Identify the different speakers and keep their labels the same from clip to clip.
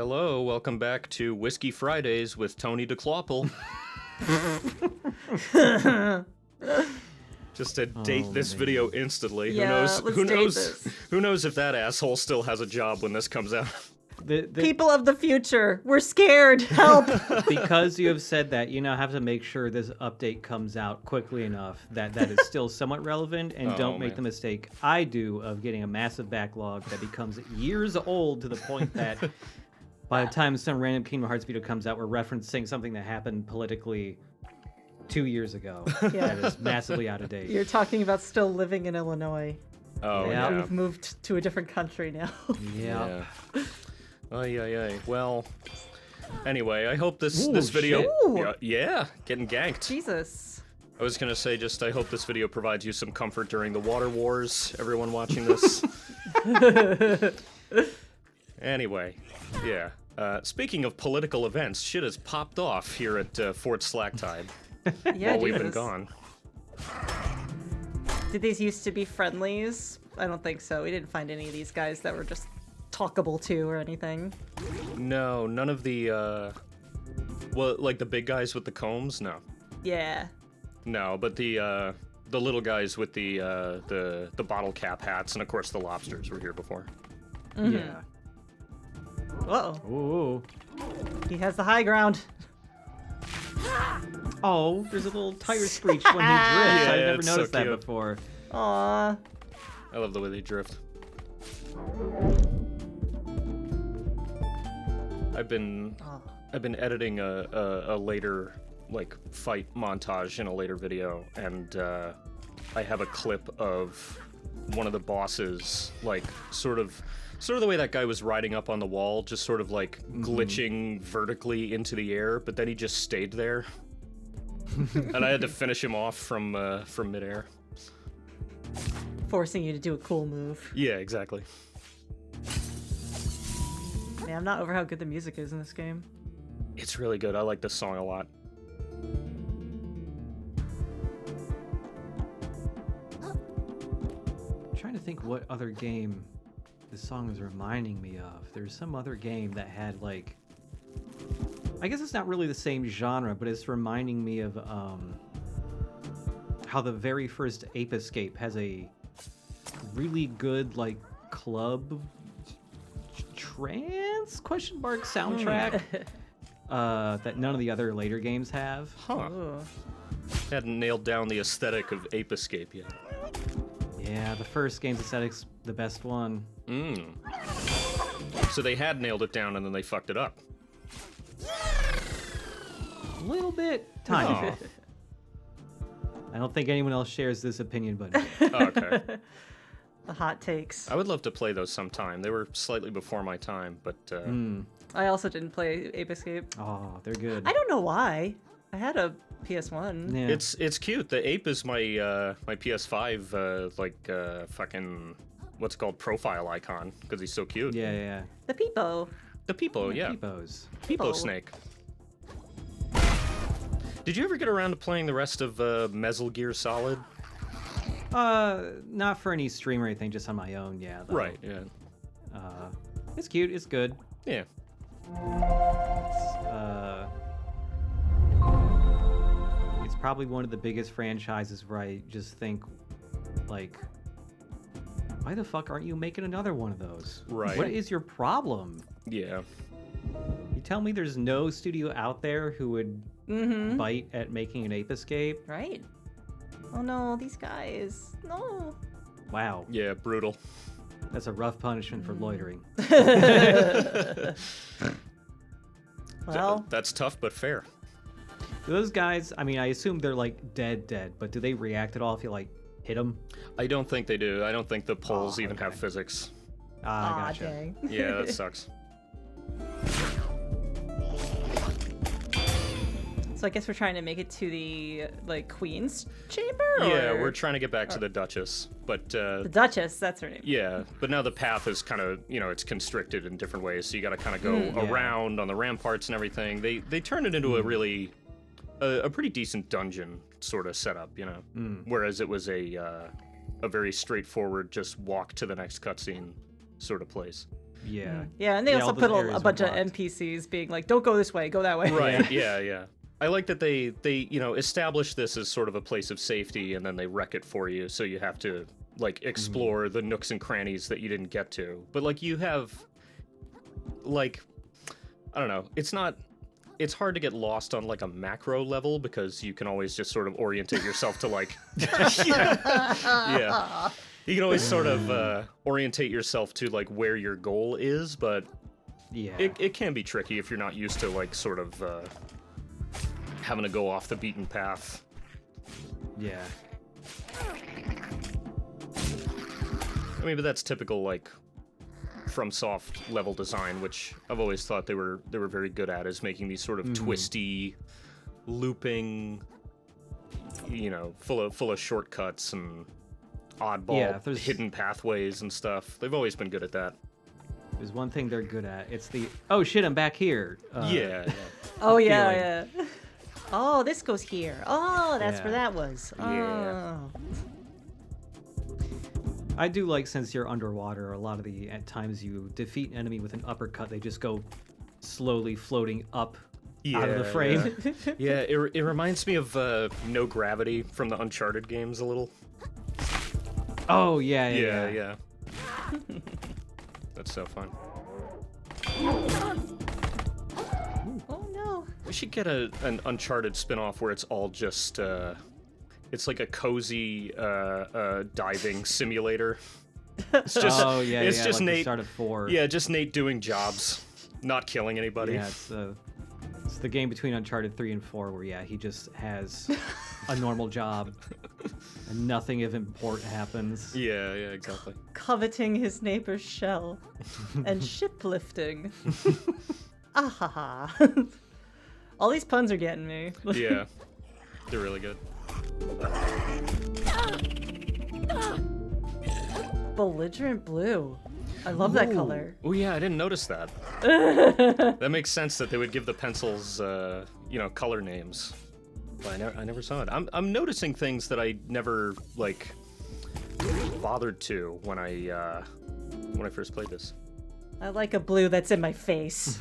Speaker 1: Hello, welcome back to Whiskey Fridays with Tony DeClopple. Just to date this video instantly.
Speaker 2: Yeah,
Speaker 1: Who knows if that asshole still has a job when this comes out.
Speaker 2: People of the future, we're scared. Help!
Speaker 3: Because you have said that, you now have to make sure this update comes out quickly enough that is still somewhat relevant, and don't make the mistake I do of getting a massive backlog that becomes years old to the point that by the time some random Kingdom Hearts video comes out, we're referencing something that happened politically 2 years ago.
Speaker 2: Yeah.
Speaker 3: That is massively out of date.
Speaker 2: You're talking about still living in Illinois.
Speaker 1: Oh,
Speaker 3: Yeah.
Speaker 1: yeah.
Speaker 2: We've moved to a different country now.
Speaker 3: Yeah.
Speaker 1: Ay. Well, anyway, I hope this
Speaker 3: Ooh,
Speaker 1: video...
Speaker 2: shit.
Speaker 1: Yeah, getting ganked.
Speaker 2: Jesus.
Speaker 1: I was gonna say, I hope this video provides you some comfort during the water wars, everyone watching this. Anyway, yeah. Speaking of political events, shit has popped off here at Fort Slacktide
Speaker 2: Yeah,
Speaker 1: while we've been
Speaker 2: Jesus.
Speaker 1: gone.
Speaker 2: Did these used to be friendlies? I don't think so. We didn't find any of these guys that were just talkable to or anything.
Speaker 1: No, none of the, well, like the big guys with the combs? No.
Speaker 2: Yeah.
Speaker 1: No, but the little guys with the bottle cap hats, and of course the lobsters were here before.
Speaker 2: Mm-hmm.
Speaker 3: Yeah.
Speaker 2: Whoa.
Speaker 3: Ooh.
Speaker 2: He has the high ground.
Speaker 3: Oh, there's a little tire screech when he drifts.
Speaker 1: Yeah,
Speaker 3: I've never
Speaker 1: it's so
Speaker 3: noticed that
Speaker 1: cute.
Speaker 3: before.
Speaker 2: Aww.
Speaker 1: I love the way they drift. I've been editing a later like fight montage in a later video, and I have a clip of one of the bosses like sort of the way that guy was riding up on the wall, just sort of like glitching vertically into the air, but then he just stayed there. And I had to finish him off from midair.
Speaker 2: Forcing you to do a cool move.
Speaker 1: Yeah, exactly.
Speaker 2: Man, I'm not over how good the music is in this game.
Speaker 1: It's really good. I like this song a lot.
Speaker 3: I'm trying to think what other game this song is reminding me of. There's some other game that had like, I guess it's not really the same genre, but it's reminding me of how the very first Ape Escape has a really good like club trance soundtrack that none of the other later games have.
Speaker 1: Huh.
Speaker 2: Ooh.
Speaker 1: Hadn't nailed down the aesthetic of Ape Escape yet.
Speaker 3: Yeah, the first game's aesthetic's the best one.
Speaker 1: So they had nailed it down and then they fucked it up.
Speaker 3: A little bit, tiny.
Speaker 1: Oh.
Speaker 3: I don't think anyone else shares this opinion, but
Speaker 1: Okay.
Speaker 2: The hot takes.
Speaker 1: I would love to play those sometime. They were slightly before my time, but
Speaker 2: I also didn't play Ape Escape.
Speaker 3: oh, they're good.
Speaker 2: I don't know why. I had a PS1.
Speaker 3: Yeah.
Speaker 1: it's cute. The ape is my my PS5 fucking what's it called profile icon because he's so cute.
Speaker 3: yeah.
Speaker 2: The Peepo.
Speaker 1: The Peepo, yeah.
Speaker 3: Peepos.
Speaker 1: Peepo Snake. Did you ever get around to playing the rest of Metal Gear Solid?
Speaker 3: Not for any stream or anything, just on my own. Yeah. Though.
Speaker 1: Right. Yeah.
Speaker 3: It's cute. It's good.
Speaker 1: Yeah.
Speaker 3: It's probably one of the biggest franchises where I just think, like, why the fuck aren't you making another one of those?
Speaker 1: Right.
Speaker 3: What is your problem?
Speaker 1: Yeah.
Speaker 3: You tell me there's no studio out there who would bite at making an Ape Escape?
Speaker 2: Right. Oh no, these guys. No.
Speaker 3: Wow.
Speaker 1: Yeah. Brutal.
Speaker 3: That's a rough punishment for loitering.
Speaker 2: Well,
Speaker 1: That's tough but fair.
Speaker 3: Do those guys, I mean, I assume they're like dead, but do they react at all if you like hit them?
Speaker 1: I don't think they do. I don't think the poles
Speaker 3: Oh,
Speaker 1: even have
Speaker 3: okay.
Speaker 1: physics.
Speaker 3: Ah, gotcha.
Speaker 2: dang.
Speaker 1: Yeah, that sucks.
Speaker 2: So I guess we're trying to make it to the like Queen's chamber.
Speaker 1: Yeah,
Speaker 2: or-
Speaker 1: we're trying to get back to the Duchess, but
Speaker 2: the Duchess. That's her name.
Speaker 1: yeah, but now the path is kind of, it's constricted in different ways, so you got to kind of go
Speaker 3: Yeah.
Speaker 1: around on the ramparts and everything. They turned it into a really, a pretty decent dungeon sort of setup, whereas it was a very straightforward, just walk to the next cutscene sort of place.
Speaker 3: Yeah.
Speaker 2: Yeah, and they
Speaker 3: Yeah,
Speaker 2: also
Speaker 3: all those
Speaker 2: put
Speaker 3: areas
Speaker 2: a
Speaker 3: are
Speaker 2: bunch of
Speaker 3: blocked.
Speaker 2: NPCs being like, don't go this way, go that way.
Speaker 1: Right. Yeah. I like that they establish this as sort of a place of safety, and then they wreck it for you, so you have to like explore the nooks and crannies that you didn't get to. But like you have, like, I don't know, it's hard to get lost on like a macro level because you can always just sort of orientate yourself to like yeah. You can always sort of orientate yourself to like where your goal is, but
Speaker 3: Yeah.
Speaker 1: it can be tricky if you're not used to like sort of having to go off the beaten path.
Speaker 3: Yeah.
Speaker 1: I mean, but that's typical like FromSoft level design, which I've always thought they were very good at, is making these sort of twisty, looping, full of shortcuts and oddball hidden pathways and stuff. They've always been good at that.
Speaker 3: There's one thing they're good at. It's the, oh shit, I'm back here.
Speaker 1: Yeah.
Speaker 2: Oh, yeah. Oh, this goes here. Oh, that's where
Speaker 3: Yeah.
Speaker 2: that was.
Speaker 1: Yeah.
Speaker 2: Oh.
Speaker 3: I do like, since you're underwater, a lot of at times you defeat an enemy with an uppercut, they just go slowly floating up out of the frame.
Speaker 1: Yeah, it reminds me of No Gravity from the Uncharted games a little.
Speaker 3: Oh, yeah.
Speaker 1: Yeah. That's so fun.
Speaker 2: Oh, no.
Speaker 1: We should get an Uncharted spin-off where it's all just it's like a cozy diving simulator. It's just it's just
Speaker 3: like
Speaker 1: Nate.
Speaker 3: the start of 4.
Speaker 1: Yeah, just Nate doing jobs, not killing anybody.
Speaker 3: Yeah, it's the game between Uncharted 3 and 4 where, he just has a normal job and nothing of import happens.
Speaker 1: Yeah, exactly.
Speaker 2: Coveting his neighbor's shell and shiplifting. Ah. All these puns are getting me.
Speaker 1: Yeah, they're really good.
Speaker 2: Belligerent blue. I love that color.
Speaker 1: Oh yeah, I didn't notice that. That makes sense that they would give the pencils, color names. But I never saw it. I'm noticing things that I never like bothered to when I first played this.
Speaker 2: I like a blue that's in my face.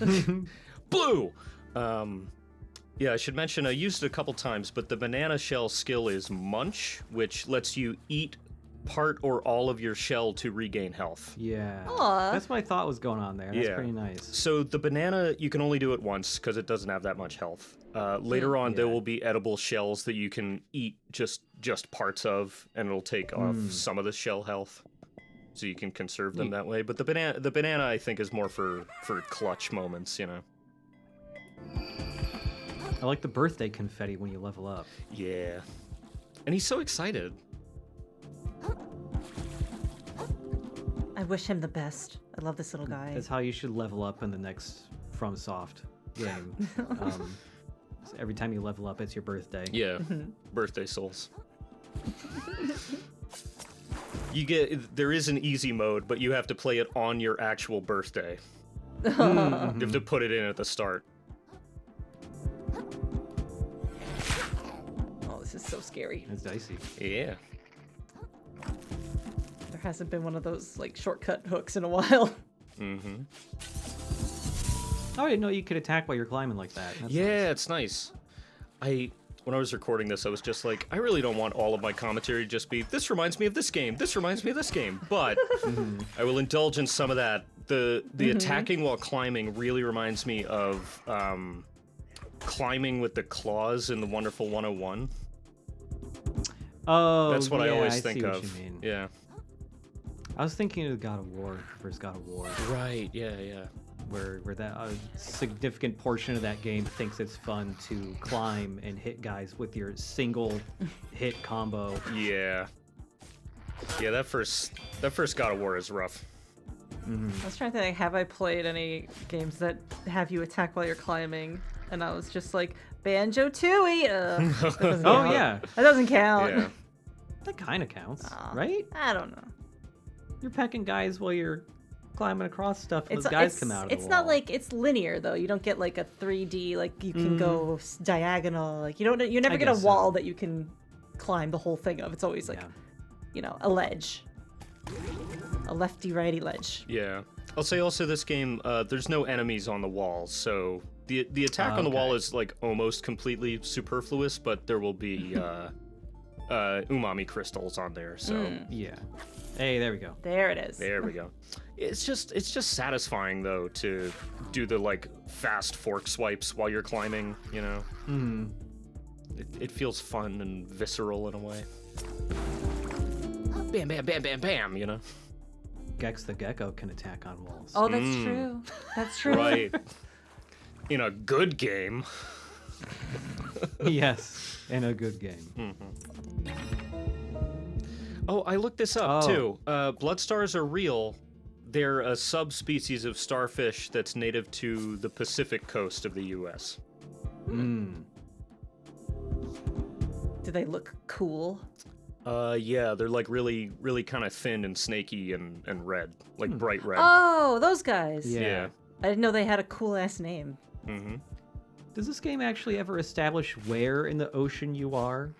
Speaker 1: Blue. Yeah, I should mention I used it a couple times, but the banana shell skill is Munch, which lets you eat part or all of your shell to regain health.
Speaker 3: Yeah.
Speaker 2: Aw.
Speaker 3: That's what I thought was going on there. That's
Speaker 1: Yeah.
Speaker 3: pretty nice.
Speaker 1: So the banana, you can only do it once because it doesn't have that much health. Later on, there
Speaker 3: Yeah.
Speaker 1: will be edible shells that you can eat just parts of, and it'll take off some of the shell health, so you can conserve them that way. But the banana, I think, is more for clutch moments,
Speaker 3: I like the birthday confetti when you level up.
Speaker 1: Yeah, and he's so excited.
Speaker 2: I wish him the best. I love this little guy.
Speaker 3: That's how you should level up in the next FromSoft game. So every time you level up, it's your birthday.
Speaker 1: Yeah, birthday souls. There is an easy mode, but you have to play it on your actual birthday. You have to put it in at the start.
Speaker 2: Oh, this is so scary.
Speaker 3: It's dicey.
Speaker 1: Yeah.
Speaker 2: There hasn't been one of those like shortcut hooks in a while.
Speaker 1: Mm-hmm.
Speaker 3: Oh, I didn't know you could attack while you're climbing like that. That's nice.
Speaker 1: It's nice. When I was recording this, I was just like, I really don't want all of my commentary to just be, this reminds me of this game, this reminds me of this game, but I will indulge in some of that. The attacking while climbing really reminds me of climbing with the claws in the Wonderful 101.
Speaker 3: Oh,
Speaker 1: That's what I always
Speaker 3: see
Speaker 1: think
Speaker 3: what
Speaker 1: of.
Speaker 3: you mean.
Speaker 1: Yeah.
Speaker 3: I was thinking of God of War, first God of War,
Speaker 1: Right, yeah.
Speaker 3: where that significant portion of that game thinks it's fun to climb and hit guys with your single hit combo.
Speaker 1: Yeah. Yeah, that first God of War is rough.
Speaker 2: I was trying to think, have I played any games that have you attack while you're climbing? And I was just like, Banjo-Tooie! That doesn't
Speaker 3: Oh
Speaker 2: count.
Speaker 3: yeah,
Speaker 2: That doesn't count.
Speaker 1: Yeah.
Speaker 3: that kind of counts,
Speaker 2: Aw.
Speaker 3: right?
Speaker 2: I don't know.
Speaker 3: You're pecking guys while you're climbing across stuff, and those guys come out of the
Speaker 2: It's not
Speaker 3: wall.
Speaker 2: like it's linear though. You don't get like a 3D like you can go diagonal. Like you never
Speaker 3: I
Speaker 2: get a
Speaker 3: guess
Speaker 2: wall
Speaker 3: so.
Speaker 2: that you can climb the whole thing of. It's always like
Speaker 3: Yeah.
Speaker 2: a ledge, a lefty righty ledge.
Speaker 1: Yeah. I'll say also this game, there's no enemies on the walls, so the attack on the wall is like almost completely superfluous, but there will be umami crystals on there, so
Speaker 3: Yeah. Hey, there we go.
Speaker 2: There it is.
Speaker 1: there we go. It's just satisfying though to do the like fast fork swipes while you're climbing, you know. It feels fun and visceral in a way. Bam, bam, bam, bam, bam, you know.
Speaker 3: Gex the Gecko can attack on walls.
Speaker 2: Oh, that's true. That's true.
Speaker 1: Right. In a good game.
Speaker 3: Yes, in a good game.
Speaker 1: Oh, I looked this up too. Blood stars are real. They're a subspecies of starfish that's native to the Pacific coast of the U.S.
Speaker 2: Do they look cool?
Speaker 1: Yeah, they're like really, really kind of thin and snaky and red, like bright red.
Speaker 2: Oh, those guys.
Speaker 1: Yeah.
Speaker 2: I didn't know they had a cool ass name.
Speaker 3: Does this game actually ever establish where in the ocean you are?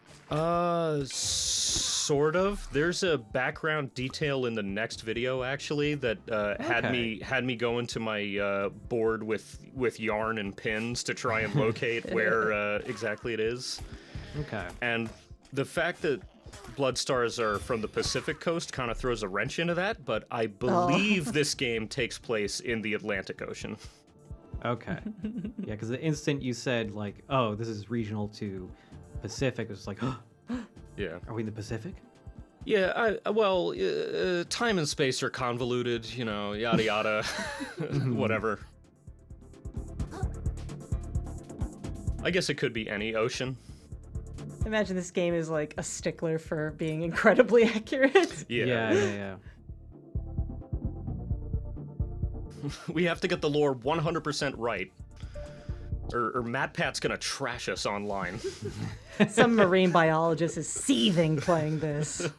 Speaker 1: Sort of. There's a background detail in the next video actually that had me go into my board with yarn and pins to try and locate where exactly it is.
Speaker 3: Okay.
Speaker 1: And the fact that blood stars are from the Pacific coast kind of throws a wrench into that, but I believe this game takes place in the Atlantic Ocean.
Speaker 3: Okay. Yeah, because the instant you said, like, oh, this is regional to Pacific, it was like,
Speaker 1: Yeah.
Speaker 3: are we in the Pacific?
Speaker 1: Yeah, time and space are convoluted, you know, yada yada, whatever. I guess it could be any ocean.
Speaker 2: Imagine this game is like a stickler for being incredibly accurate.
Speaker 3: Yeah.
Speaker 1: We have to get the lore 100% right, or MatPat's gonna trash us online.
Speaker 2: Some marine biologist is seething playing this.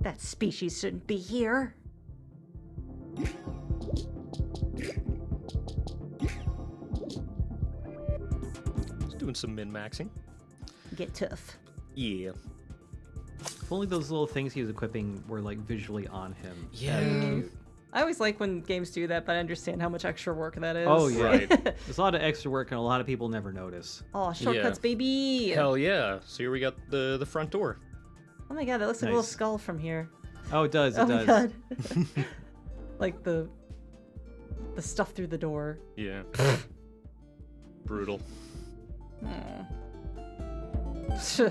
Speaker 2: That species shouldn't be here.
Speaker 1: Just doing some min-maxing.
Speaker 2: Get tough.
Speaker 1: Yeah.
Speaker 3: If only those little things he was equipping were, like, visually on him.
Speaker 1: Yeah.
Speaker 3: That'd be cute.
Speaker 2: I always like when games do that, but I understand how much extra work that is.
Speaker 3: Oh, yeah.
Speaker 1: Right.
Speaker 3: There's a lot of extra work, and a lot of people never notice.
Speaker 2: Oh, shortcuts, baby.
Speaker 1: Hell yeah. So here we got the front door.
Speaker 2: Oh my god, that looks like a little
Speaker 3: Nice.
Speaker 2: skull from here.
Speaker 3: Oh, it does. It
Speaker 2: Oh
Speaker 3: does.
Speaker 2: my god. Like the stuff through the door.
Speaker 1: Yeah. Brutal.
Speaker 2: Just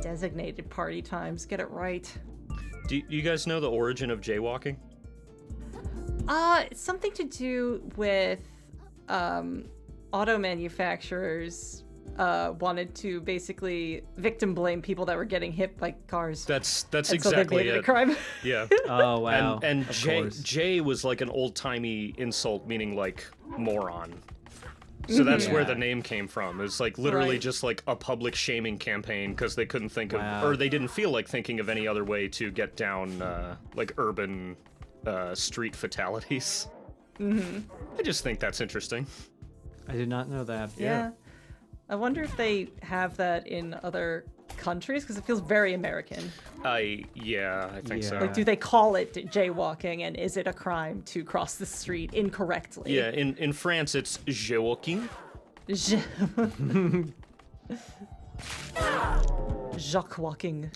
Speaker 2: designated party times. Get it right.
Speaker 1: Do you guys know the origin of jaywalking?
Speaker 2: It's something to do with auto manufacturers wanted to basically victim blame people that were getting hit by cars.
Speaker 1: That's
Speaker 2: and so
Speaker 1: exactly
Speaker 2: they made it a
Speaker 1: it.
Speaker 2: crime.
Speaker 1: Yeah.
Speaker 3: Oh, wow.
Speaker 1: And
Speaker 3: Of
Speaker 1: Jay,
Speaker 3: course.
Speaker 1: Jay was like an old-timey insult, meaning like moron. So that's where the
Speaker 3: Yeah.
Speaker 1: name came from. It's like literally
Speaker 2: Right.
Speaker 1: just like a public shaming campaign because they couldn't think
Speaker 3: Wow.
Speaker 1: of, or they didn't feel like thinking of any other way to get down like urban street fatalities. I just think that's interesting.
Speaker 3: I did not know that.
Speaker 2: Yeah. I wonder if they have that in other countries because it feels very American.
Speaker 1: I think so.
Speaker 3: Yeah.
Speaker 2: Like, do they call it jaywalking, and is it a crime to cross the street incorrectly?
Speaker 1: Yeah, in France it's jaywalking.
Speaker 2: Jacques walking.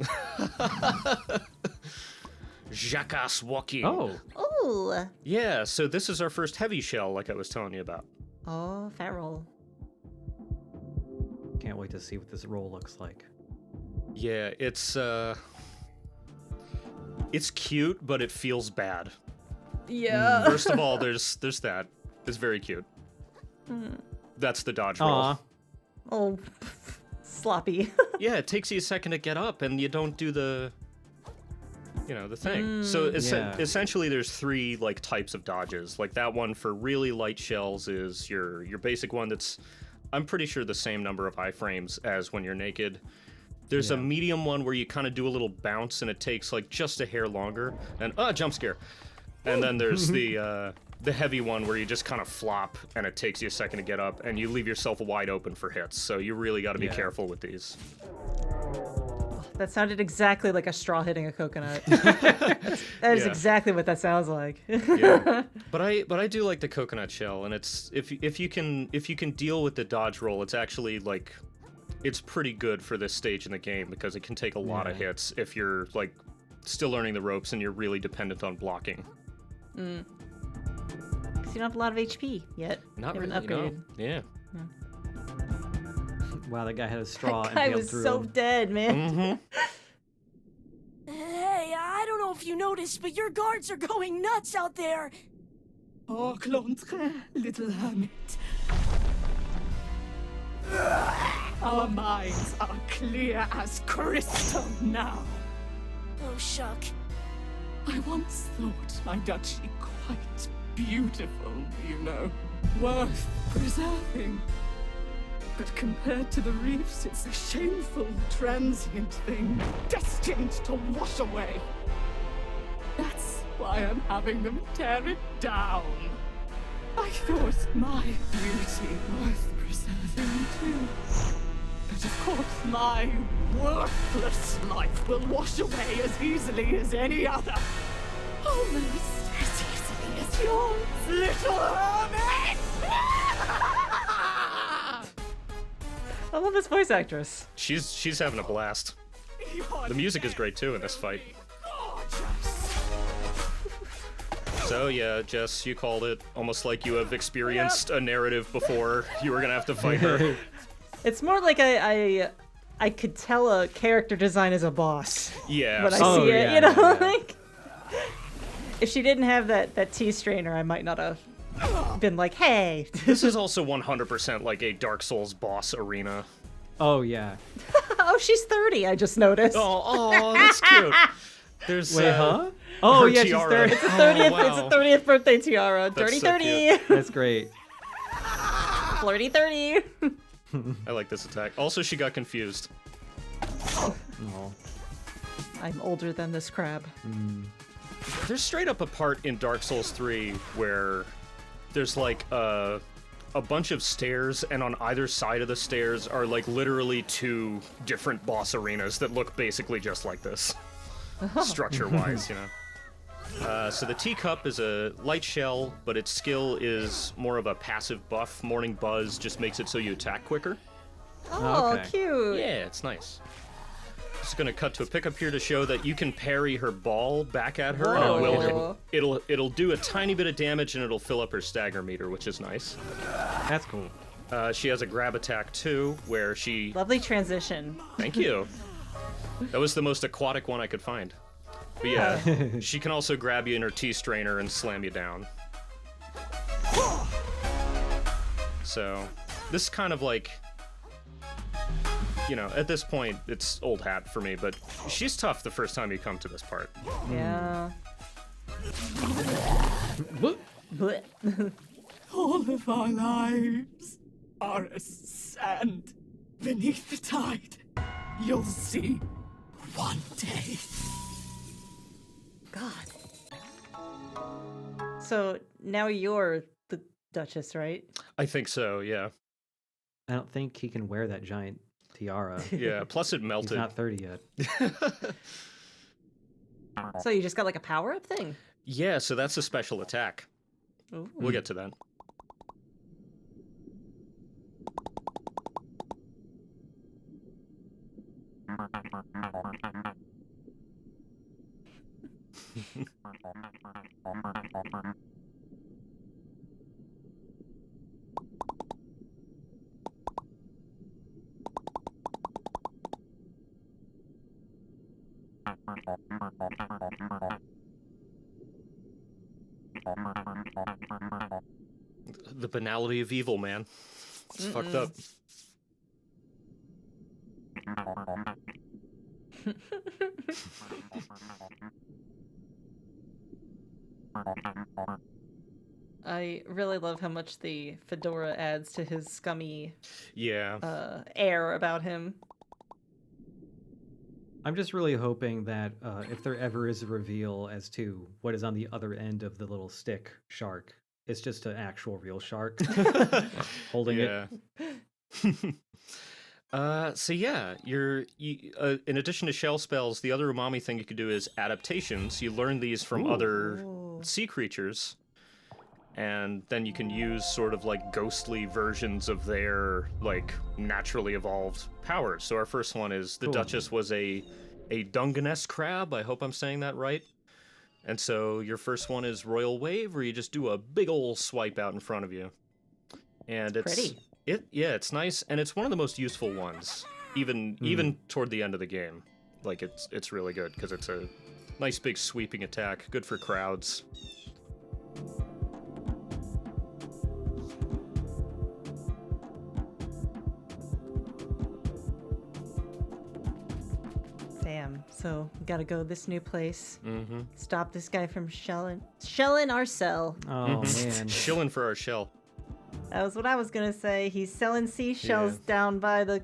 Speaker 1: Jackass walking.
Speaker 3: Oh,
Speaker 2: Ooh.
Speaker 1: Yeah, so this is our first heavy shell, like I was telling you about.
Speaker 2: Oh, feral.
Speaker 3: can't wait to see what this roll looks like.
Speaker 1: Yeah, it's cute, but it feels bad.
Speaker 2: Yeah.
Speaker 1: First of all, there's that. It's very cute. That's the dodge roll.
Speaker 3: Aw.
Speaker 2: Oh, sloppy.
Speaker 1: Yeah, it takes you a second to get up, and you don't do the thing. So
Speaker 3: Yeah.
Speaker 1: essentially, there's three like types of dodges. Like that one for really light shells is your basic one. That's, I'm pretty sure, the same number of iframes as when you're naked. There's a
Speaker 3: Yeah.
Speaker 1: medium one where you kind of do a little bounce, and it takes like just a hair longer. And jump scare. And then there's the heavy one where you just kind of flop, and it takes you a second to get up, and you leave yourself wide open for hits. So you really got to be
Speaker 3: Yeah.
Speaker 1: careful with these.
Speaker 2: That sounded exactly like a straw hitting a coconut. That is exactly what that sounds like.
Speaker 1: Yeah. But I do like the coconut shell, and it's if you can deal with the dodge roll, it's actually like it's pretty good for this stage in the game because it can take a lot of hits if you're like still learning the ropes and you're really dependent on blocking.
Speaker 2: Because you don't have a lot of HP yet.
Speaker 1: Not
Speaker 2: you
Speaker 1: really.
Speaker 2: haven't upgraded.
Speaker 1: No. Yeah.
Speaker 3: Wow, that guy had a straw
Speaker 2: That guy
Speaker 3: impaled
Speaker 2: was
Speaker 3: through
Speaker 2: so
Speaker 3: him.
Speaker 2: dead, man.
Speaker 1: Mm-hmm.
Speaker 4: Hey, I don't know if you noticed, but your guards are going nuts out there. Oh, Clontre, little hermit. Our minds are clear as crystal now. Oh, shuck. I once thought my duchy quite beautiful, you know. Worth preserving. But compared to the reefs, it's a shameful, transient thing, destined to wash away. That's why I'm having them tear it down. I thought my beauty worth preserving too. But of course, my worthless life will wash away as easily as any other. Almost as easily as yours, little hermit!
Speaker 2: I love this voice actress.
Speaker 1: She's having a blast. The music is great too in this fight. So yeah, Jess, you called it. Almost like you have experienced a narrative before you were gonna have to fight her.
Speaker 2: It's more like I could tell a character design as a boss.
Speaker 1: Yeah.
Speaker 2: When I
Speaker 3: Oh,
Speaker 2: see it,
Speaker 3: yeah,
Speaker 2: you know,
Speaker 3: yeah.
Speaker 2: like if she didn't have that tea strainer, I might not have been like, hey.
Speaker 1: This is also 100% like a Dark Souls boss arena.
Speaker 3: Oh, yeah.
Speaker 2: Oh, she's 30. I just noticed.
Speaker 1: Oh, that's cute. There's
Speaker 3: Wait, huh? Oh,
Speaker 1: her
Speaker 3: yeah, she's
Speaker 1: tiara.
Speaker 3: 30.
Speaker 2: It's a 30th.
Speaker 1: wow.
Speaker 2: It's a 30th birthday tiara.
Speaker 1: That's
Speaker 2: Dirty
Speaker 1: so
Speaker 2: 30.
Speaker 3: That's great.
Speaker 2: Flirty 30.
Speaker 1: I like this attack. Also, she got confused.
Speaker 3: Oh.
Speaker 2: I'm older than this crab.
Speaker 1: There's straight up a part in Dark Souls 3 where there's like a bunch of stairs, and on either side of the stairs are like literally two different boss arenas that look basically just like this, structure-wise, you know. So the teacup is a light shell, but its skill is more of a passive buff. Morning Buzz just makes it so you attack quicker.
Speaker 2: Oh,
Speaker 3: Okay.
Speaker 2: cute.
Speaker 1: Yeah, it's nice. Just gonna cut to a pickup here to show that you can parry her ball back at her, and it will
Speaker 2: Whoa.
Speaker 1: hit. It'll do a tiny bit of damage, and it'll fill up her stagger meter, which is nice.
Speaker 3: That's cool.
Speaker 1: She has a grab attack too, where she.
Speaker 2: Lovely transition.
Speaker 1: Thank you. That was the most aquatic one I could find. But yeah, she can also grab you in her T strainer and slam you down. So this is kind of like, you know, at this point, it's old hat for me, but she's tough the first time you come to this part.
Speaker 2: Yeah. Blech.
Speaker 4: All of our lives are as sand beneath the tide. You'll see one day.
Speaker 2: God. So now you're the Duchess, right?
Speaker 1: I think so, yeah.
Speaker 3: I don't think he can wear that giant tiara.
Speaker 1: Yeah, plus it
Speaker 3: He's
Speaker 1: melted.
Speaker 3: not 30 yet.
Speaker 2: So you just got like a power-up thing?
Speaker 1: Yeah, so that's a special attack.
Speaker 2: Ooh.
Speaker 1: We'll get to that. The banality of evil, man. It's fucked up.
Speaker 2: I really love how much the fedora adds to his scummy
Speaker 1: Yeah.
Speaker 2: air about him.
Speaker 3: I'm just really hoping that if there ever is a reveal as to what is on the other end of the little stick shark, it's just an actual real shark holding it.
Speaker 1: Yeah. So yeah, in addition to shell spells, the other umami thing you could do is adaptations. You learn these from other sea creatures, and then you can use sort of like ghostly versions of their like naturally evolved powers. So our first one is the Duchess was a Dungeness crab. I hope I'm saying that right. And so your first one is Royal Wave, where you just do a big ol' swipe out in front of you. And it's
Speaker 2: pretty.
Speaker 1: It's nice, and it's one of the most useful ones, even toward the end of the game. Like it's really good because it's a nice big sweeping attack, good for crowds.
Speaker 2: Damn. So we gotta go this new place.
Speaker 1: Mm-hmm.
Speaker 2: Stop this guy from shelling our cell.
Speaker 3: Oh man.
Speaker 1: Shilling for our shell.
Speaker 2: That was what I was gonna say. He's selling seashells down by the,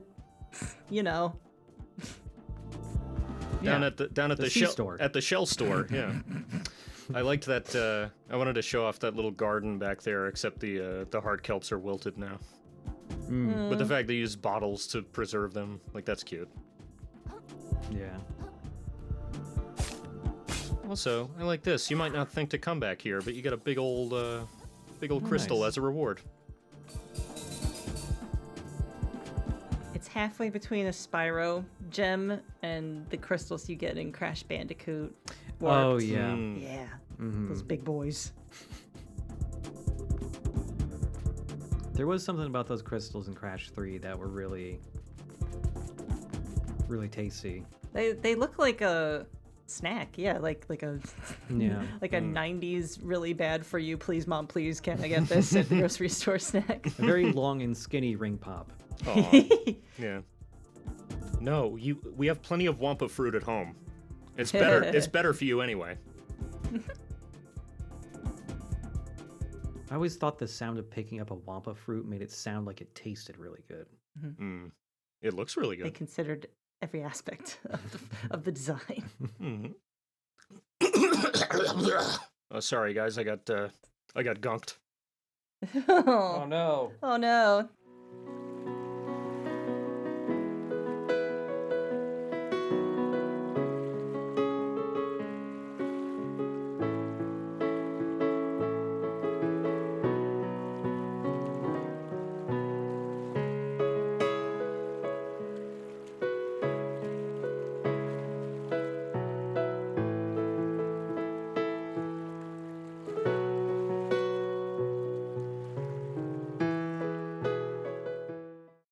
Speaker 1: Down at the
Speaker 3: sea
Speaker 1: shell
Speaker 3: store.
Speaker 1: At the shell store. Yeah. I liked that. I wanted to show off that little garden back there, except the hard kelps are wilted now. But the fact they use bottles to preserve them, like that's cute.
Speaker 3: Yeah.
Speaker 1: Also, I like this. You might not think to come back here, but you get a big old crystal
Speaker 3: Nice.
Speaker 1: as a reward.
Speaker 2: It's halfway between a Spyro gem and the crystals you get in Crash Bandicoot.
Speaker 3: Oh
Speaker 2: Warped.
Speaker 3: yeah.
Speaker 2: Yeah. Those big boys.
Speaker 3: There was something about those crystals in Crash 3 that were really tasty.
Speaker 2: They look like a snack. Yeah, like a
Speaker 3: Yeah.
Speaker 2: like a 90s really bad for you. Please, mom, please, can I get this at the grocery store snack?
Speaker 3: A very long and skinny ring pop.
Speaker 1: Aw. Yeah. No, we have plenty of Wampa fruit at home. It's better. It's better for you anyway.
Speaker 3: I always thought the sound of picking up a Wampa fruit made it sound like it tasted really good.
Speaker 1: It looks really
Speaker 2: They
Speaker 1: good.
Speaker 2: considered every aspect of the design.
Speaker 1: Oh, sorry guys, I got gunked.
Speaker 2: Oh
Speaker 3: no.
Speaker 2: no.